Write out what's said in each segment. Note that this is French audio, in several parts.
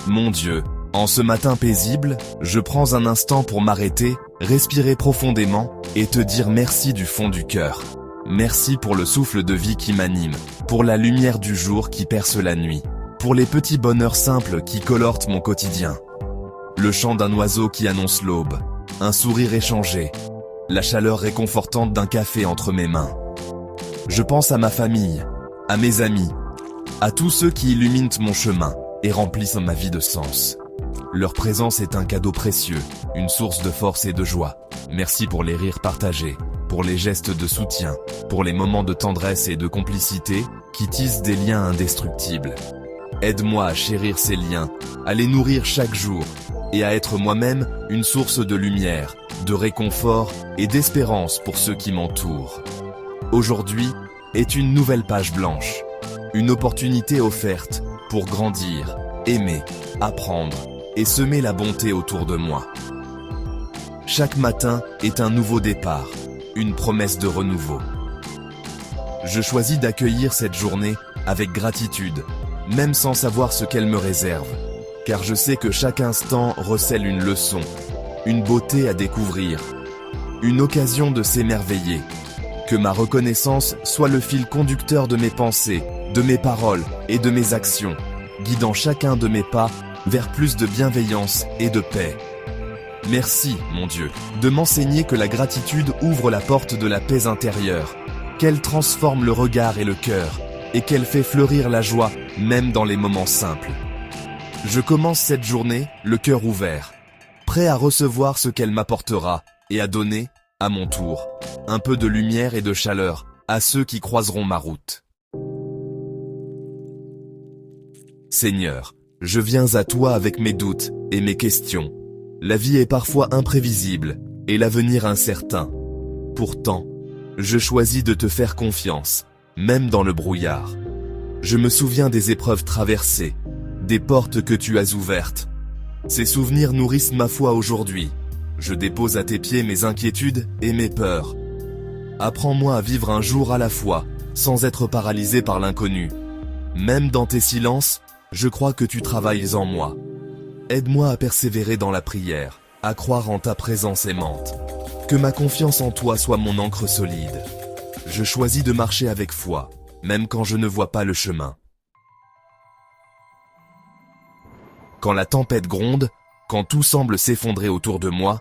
Mon Dieu, en ce matin paisible, je prends un instant pour m'arrêter, respirer profondément, et te dire merci du fond du cœur. Merci pour le souffle de vie qui m'anime, pour la lumière du jour qui perce la nuit, pour les petits bonheurs simples qui colorent mon quotidien. Le chant d'un oiseau qui annonce l'aube, un sourire échangé, la chaleur réconfortante d'un café entre mes mains. Je pense à ma famille, à mes amis, à tous ceux qui illuminent mon chemin et remplissent ma vie de sens. Leur présence est un cadeau précieux, une source de force et de joie. Merci pour les rires partagés, pour les gestes de soutien, pour les moments de tendresse et de complicité qui tissent des liens indestructibles. Aide-moi à chérir ces liens, à les nourrir chaque jour et à être moi-même une source de lumière, de réconfort et d'espérance pour ceux qui m'entourent. Aujourd'hui est une nouvelle page blanche, une opportunité offerte pour grandir, aimer, apprendre et semer la bonté autour de moi. Chaque matin est un nouveau départ, une promesse de renouveau. Je choisis d'accueillir cette journée avec gratitude, même sans savoir ce qu'elle me réserve, car je sais que chaque instant recèle une leçon, une beauté à découvrir, une occasion de s'émerveiller. Que ma reconnaissance soit le fil conducteur de mes pensées, de mes paroles et de mes actions, guidant chacun de mes pas vers plus de bienveillance et de paix. Merci, mon Dieu, de m'enseigner que la gratitude ouvre la porte de la paix intérieure, qu'elle transforme le regard et le cœur, et qu'elle fait fleurir la joie, même dans les moments simples. Je commence cette journée, le cœur ouvert, prêt à recevoir ce qu'elle m'apportera, et à donner, à mon tour, un peu de lumière et de chaleur à ceux qui croiseront ma route. Seigneur, je viens à toi avec mes doutes et mes questions. La vie est parfois imprévisible et l'avenir incertain. Pourtant, je choisis de te faire confiance, même dans le brouillard. Je me souviens des épreuves traversées, des portes que tu as ouvertes. Ces souvenirs nourrissent ma foi aujourd'hui. Je dépose à tes pieds mes inquiétudes et mes peurs. Apprends-moi à vivre un jour à la fois, sans être paralysé par l'inconnu. Même dans tes silences, je crois que tu travailles en moi. Aide-moi à persévérer dans la prière, à croire en ta présence aimante. Que ma confiance en toi soit mon ancre solide. Je choisis de marcher avec foi, même quand je ne vois pas le chemin. Quand la tempête gronde, quand tout semble s'effondrer autour de moi,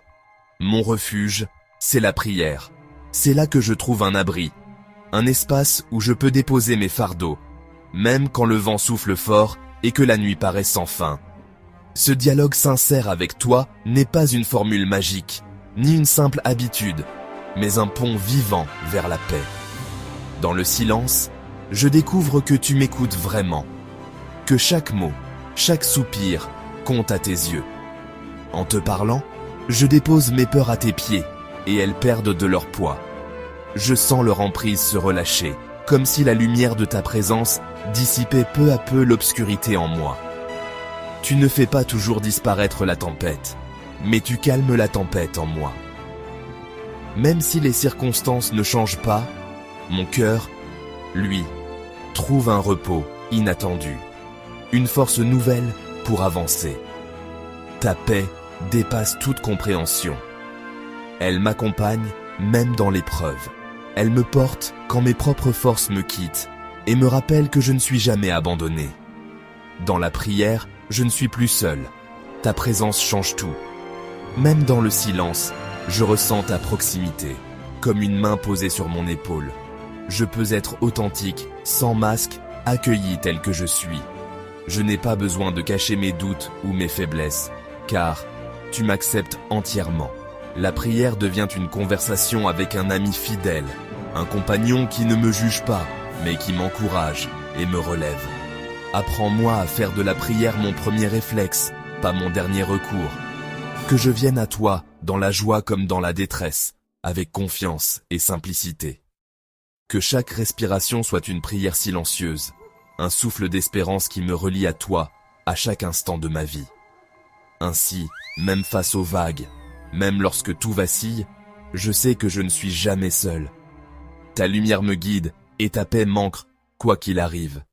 mon refuge, c'est la prière. C'est là que je trouve un abri, un espace où je peux déposer mes fardeaux, même quand le vent souffle fort et que la nuit paraît sans fin. Ce dialogue sincère avec toi n'est pas une formule magique, ni une simple habitude, mais un pont vivant vers la paix. Dans le silence, je découvre que tu m'écoutes vraiment, que chaque mot, chaque soupir compte à tes yeux. En te parlant, je dépose mes peurs à tes pieds, et elles perdent de leur poids. Je sens leur emprise se relâcher, comme si la lumière de ta présence dissipait peu à peu l'obscurité en moi. Tu ne fais pas toujours disparaître la tempête, mais tu calmes la tempête en moi. Même si les circonstances ne changent pas, mon cœur, lui, trouve un repos inattendu, une force nouvelle pour avancer. Ta paix dépasse toute compréhension. Elle m'accompagne même dans l'épreuve. Elle me porte quand mes propres forces me quittent et me rappelle que je ne suis jamais abandonné. Dans la prière, je ne suis plus seul. Ta présence change tout. Même dans le silence, je ressens ta proximité, comme une main posée sur mon épaule. Je peux être authentique, sans masque, accueilli tel que je suis. Je n'ai pas besoin de cacher mes doutes ou mes faiblesses, car tu m'acceptes entièrement. La prière devient une conversation avec un ami fidèle, un compagnon qui ne me juge pas, mais qui m'encourage et me relève. Apprends-moi à faire de la prière mon premier réflexe, pas mon dernier recours. Que je vienne à toi, dans la joie comme dans la détresse, avec confiance et simplicité. Que chaque respiration soit une prière silencieuse, un souffle d'espérance qui me relie à toi, à chaque instant de ma vie. Ainsi, même face aux vagues, même lorsque tout vacille, je sais que je ne suis jamais seul. Ta lumière me guide et ta paix m'ancre, quoi qu'il arrive.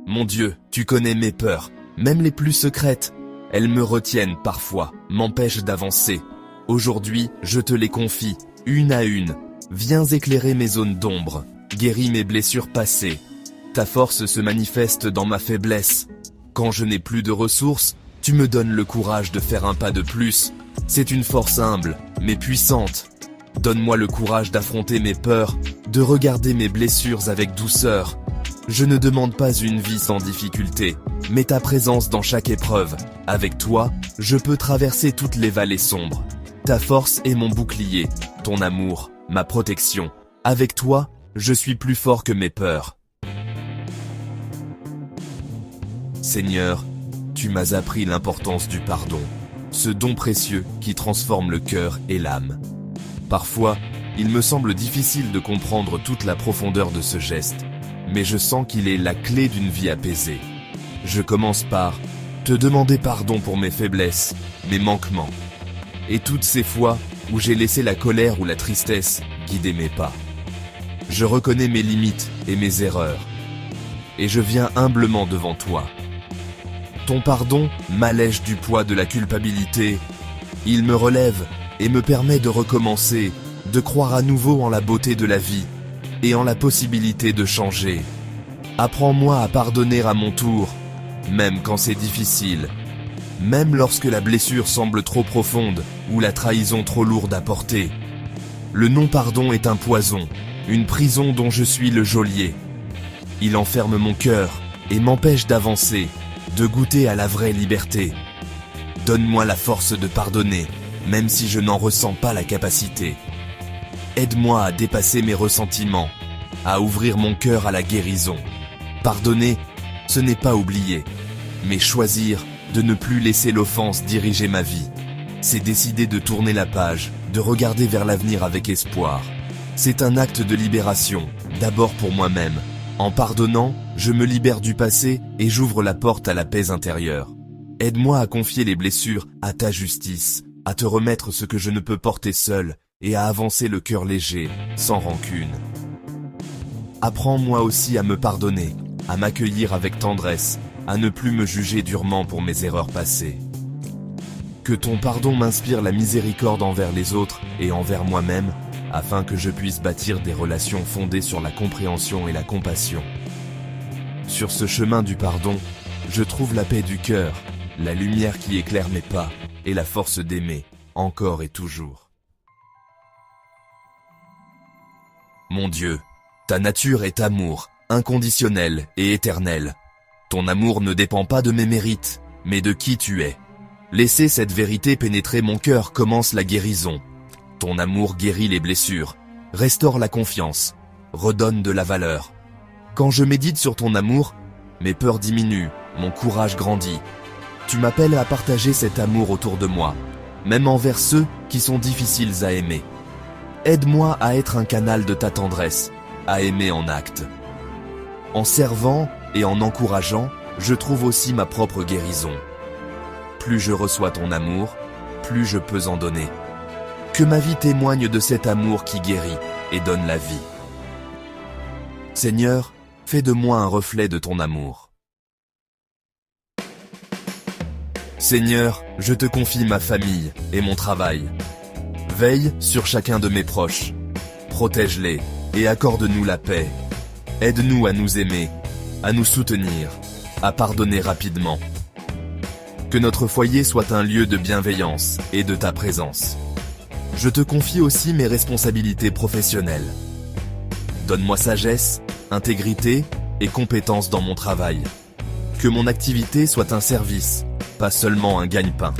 Mon Dieu, tu connais mes peurs, même les plus secrètes. Elles me retiennent parfois, m'empêchent d'avancer. Aujourd'hui, je te les confie, une à une. Viens éclairer mes zones d'ombre, guéris mes blessures passées. Ta force se manifeste dans ma faiblesse. Quand je n'ai plus de ressources, tu me donnes le courage de faire un pas de plus. C'est une force humble, mais puissante. Donne-moi le courage d'affronter mes peurs, de regarder mes blessures avec douceur. Je ne demande pas une vie sans difficulté, mais ta présence dans chaque épreuve. Avec toi, je peux traverser toutes les vallées sombres. Ta force est mon bouclier, ton amour, ma protection. Avec toi, je suis plus fort que mes peurs. Seigneur, tu m'as appris l'importance du pardon, ce don précieux qui transforme le cœur et l'âme. Parfois, il me semble difficile de comprendre toute la profondeur de ce geste, mais je sens qu'il est la clé d'une vie apaisée. Je commence par te demander pardon pour mes faiblesses, mes manquements, et toutes ces fois où j'ai laissé la colère ou la tristesse guider mes pas. Je reconnais mes limites et mes erreurs, et je viens humblement devant toi. Ton pardon m'allège du poids de la culpabilité. Il me relève et me permet de recommencer, de croire à nouveau en la beauté de la vie et en la possibilité de changer. Apprends-moi à pardonner à mon tour, même quand c'est difficile, même lorsque la blessure semble trop profonde ou la trahison trop lourde à porter. Le non-pardon est un poison, une prison dont je suis le geôlier. Il enferme mon cœur et m'empêche d'avancer, de goûter à la vraie liberté. Donne-moi la force de pardonner, même si je n'en ressens pas la capacité. Aide-moi à dépasser mes ressentiments, à ouvrir mon cœur à la guérison. Pardonner, ce n'est pas oublier, mais choisir de ne plus laisser l'offense diriger ma vie. C'est décider de tourner la page, de regarder vers l'avenir avec espoir. C'est un acte de libération, d'abord pour moi-même. En pardonnant, je me libère du passé et j'ouvre la porte à la paix intérieure. Aide-moi à confier les blessures à ta justice, à te remettre ce que je ne peux porter seul et à avancer le cœur léger, sans rancune. Apprends-moi aussi à me pardonner, à m'accueillir avec tendresse, à ne plus me juger durement pour mes erreurs passées. Que ton pardon m'inspire la miséricorde envers les autres et envers moi-même, afin que je puisse bâtir des relations fondées sur la compréhension et la compassion. Sur ce chemin du pardon, je trouve la paix du cœur, la lumière qui éclaire mes pas et la force d'aimer, encore et toujours. Mon Dieu, ta nature est amour, inconditionnel et éternel. Ton amour ne dépend pas de mes mérites, mais de qui tu es. Laisser cette vérité pénétrer mon cœur commence la guérison. Ton amour guérit les blessures, restaure la confiance, redonne de la valeur. Quand je médite sur ton amour, mes peurs diminuent, mon courage grandit. Tu m'appelles à partager cet amour autour de moi, même envers ceux qui sont difficiles à aimer. Aide-moi à être un canal de ta tendresse, à aimer en acte. En servant et en encourageant, je trouve aussi ma propre guérison. Plus je reçois ton amour, plus je peux en donner. Que ma vie témoigne de cet amour qui guérit et donne la vie. Seigneur, fais de moi un reflet de ton amour. Seigneur, je te confie ma famille et mon travail. Veille sur chacun de mes proches. Protège-les et accorde-nous la paix. Aide-nous à nous aimer, à nous soutenir, à pardonner rapidement. Que notre foyer soit un lieu de bienveillance et de ta présence. Je te confie aussi mes responsabilités professionnelles. Donne-moi sagesse, intégrité et compétence dans mon travail. Que mon activité soit un service, pas seulement un gagne-pain.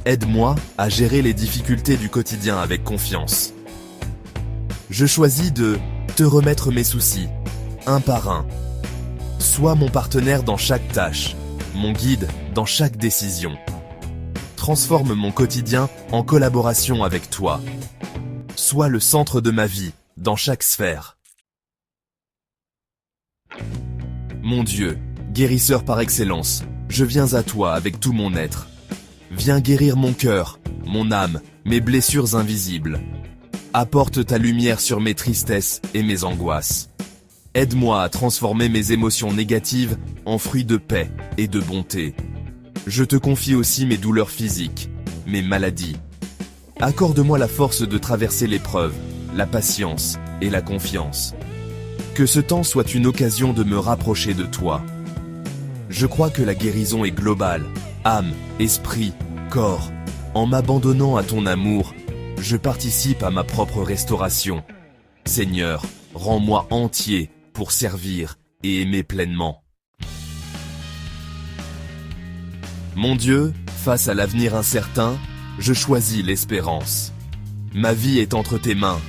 Aide-moi à gérer les difficultés du quotidien avec confiance. Je choisis de te remettre mes soucis, un par un. Sois mon partenaire dans chaque tâche, mon guide dans chaque décision. Transforme mon quotidien en collaboration avec toi. Sois le centre de ma vie, dans chaque sphère. Mon Dieu, guérisseur par excellence, je viens à toi avec tout mon être. Viens guérir mon cœur, mon âme, mes blessures invisibles. Apporte ta lumière sur mes tristesses et mes angoisses. Aide-moi à transformer mes émotions négatives en fruits de paix et de bonté. Je te confie aussi mes douleurs physiques, mes maladies. Accorde-moi la force de traverser l'épreuve, la patience et la confiance. Que ce temps soit une occasion de me rapprocher de toi. Je crois que la guérison est globale, âme, esprit, corps. En m'abandonnant à ton amour, je participe à ma propre restauration. Seigneur, rends-moi entier pour servir et aimer pleinement. Mon Dieu, face à l'avenir incertain, je choisis l'espérance. Ma vie est entre tes mains,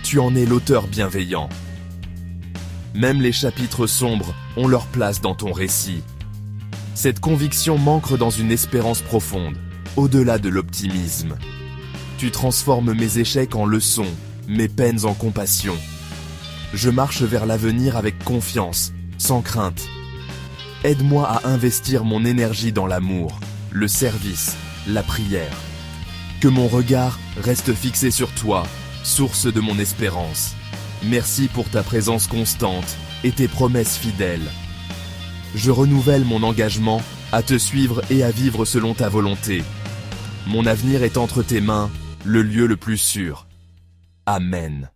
tu en es l'auteur bienveillant. Même les chapitres sombres ont leur place dans ton récit. Cette conviction m'ancre dans une espérance profonde, au-delà de l'optimisme. Tu transformes mes échecs en leçons, mes peines en compassion. Je marche vers l'avenir avec confiance, sans crainte. Aide-moi à investir mon énergie dans l'amour, le service, la prière. Que mon regard reste fixé sur toi, source de mon espérance. Merci pour ta présence constante et tes promesses fidèles. Je renouvelle mon engagement à te suivre et à vivre selon ta volonté. Mon avenir est entre tes mains, le lieu le plus sûr. Amen.